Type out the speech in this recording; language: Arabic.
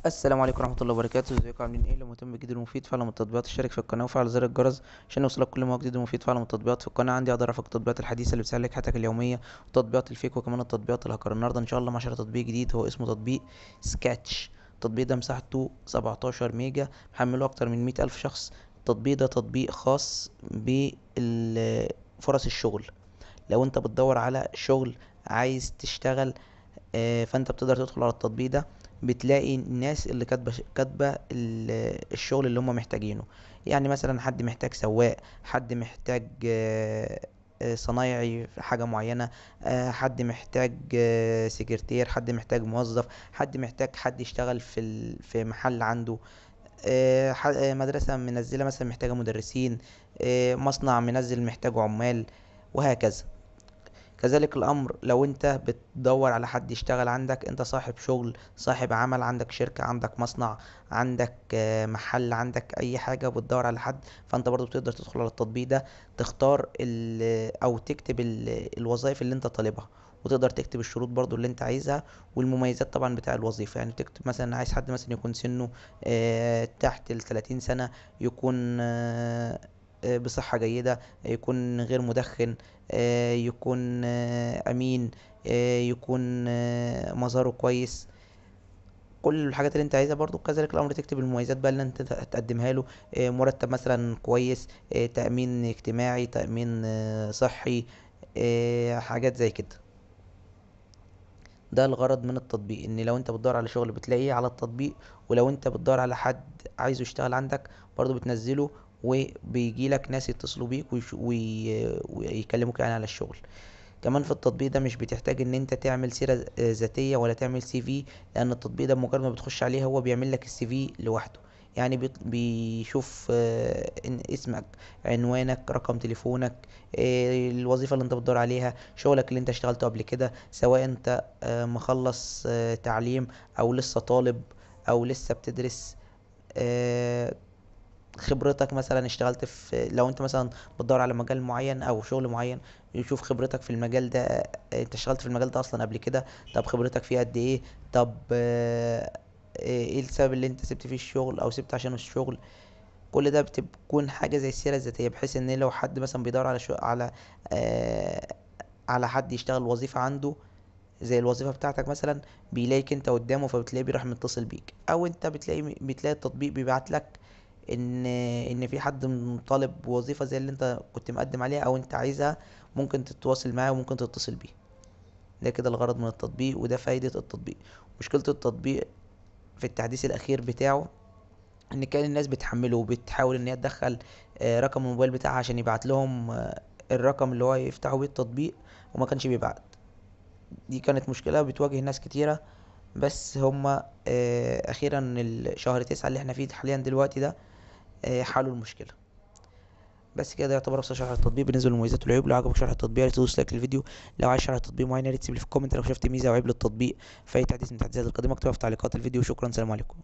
السلام عليكم ورحمة الله وبركاته. ازيكم عاملين ايه؟ لو مهتم بجديد ومفيد فعلا من التطبيقات اشترك في القناة وفعل زر الجرس عشان يوصلك كل ما هو جديد ومفيد فعلا من التطبيقات. في القناة عندي اقدر ارفع التطبيقات الحديثة اللي بتسهل لك حياتك اليومية وتطبيقات الفيك وكمان التطبيقات الهكر. النهارده ان شاء الله مع شرح تطبيق جديد هو اسمه تطبيق سكاتش. التطبيق ده مساحته 17 ميجا، محمله اكتر من 100,000 شخص. التطبيق ده تطبيق خاص بفرص الشغل. لو انت بتدور على شغل عايز تشتغل، فانت بتقدر تدخل على التطبيق ده، بتلاقي الناس اللي كاتبه الشغل اللي هم محتاجينه. يعني مثلا حد محتاج سواق، حد محتاج صنايعي في حاجة معينة، حد محتاج سكرتير، حد محتاج موظف، حد محتاج حد يشتغل في محل عنده، مدرسة منزلة مثلا محتاجة مدرسين، مصنع منزل محتاج عمال، وهكذا. كذلك الأمر لو أنت بتدور على حد يشتغل عندك، أنت صاحب شغل، صاحب عمل، عندك شركة، عندك مصنع، عندك محل، عندك أي حاجة بتدور على حد، فأنت برضو بتقدر تدخل على التطبيق ده، تختار أو تكتب الوظائف اللي أنت طالبها، وتقدر تكتب الشروط برضو اللي أنت عايزها والمميزات طبعا بتاع الوظيفة. يعني تكتب مثلا عايز حد مثلا يكون سنه تحت ال30 سنة، يكون بصحة جيدة، يكون غير مدخن، يكون امين، يكون مظهره كويس. كل الحاجات اللي انت عايزها. برضو كذلك الامر تكتب المميزات بقى اللي انت تقدمها له، مرتب مثلا كويس، تأمين اجتماعي، تأمين صحي، حاجات زي كده. ده الغرض من التطبيق، ان لو انت بتدور على شغل بتلاقيه على التطبيق، ولو انت بتدور على حد عايزه يشتغل عندك برضو بتنزله، وبيجي لك ناس يتصلوا بيك ويكلموك يعني على الشغل. كمان في التطبيق ده مش بتحتاج ان انت تعمل سيرة ذاتية ولا تعمل سي في، لان التطبيق ده مجرد ما بتخش عليه هو بيعمل لك السي في لوحده. يعني بيشوف إن اسمك، عنوانك، رقم تليفونك، الوظيفة اللي انت بتدور عليها، شغلك اللي انت اشتغلته قبل كده، سواء انت مخلص تعليم او لسه طالب او لسه بتدرس، آه، خبرتك مثلا اشتغلت في، لو انت مثلا بتدور على مجال معين او شغل معين، يشوف خبرتك في المجال ده، انت اشتغلت في المجال ده اصلا قبل كده؟ طب خبرتك فيه قد ايه؟ طب ايه السبب اللي انت سبت فيه الشغل او سبت عشان الشغل؟ كل ده بتكون حاجة زي السيرة الذاتية، بحيث ان لو حد مثلا بيدور على آه على حد يشتغل وظيفة عنده زي الوظيفة بتاعتك مثلا، بيلاقيك انت قدامه، فبتلاقيه بيروح متصل بيك، او انت بتلاقي التطبيق بيبعت لك ان في حد طالب وظيفة زي اللي انت كنت مقدم عليها او انت عايزها، ممكن تتواصل معاه وممكن تتصل بيه. ده كده الغرض من التطبيق، وده فايدة التطبيق. مشكلة التطبيق في التحديث الاخير بتاعه ان كان الناس بتحمله وبتحاول ان هي تدخل رقم الموبايل بتاعها عشان يبعت لهم الرقم اللي هو يفتحوا بيه التطبيق، وما كانش بيبعت. دي كانت مشكلة بتواجه ناس كتيرة، بس هما اخيرا الشهر 9 اللي احنا فيه حاليا دلوقتي ده حلوا المشكلة. بس كده يعتبر وصل شرح التطبيق بالنسبه للمميزات والعيوب. لو عجبك شرح التطبيق يا ريت تدوس لايك للفيديو. لو عايز شرح تطبيق معين يا ريت تسيب لي في الكومنت. لو شفت ميزه او عيب للتطبيق في اي تحديث من التحديثات القادمه اكتبها في تعليقات الفيديو. شكرا، سلام عليكم.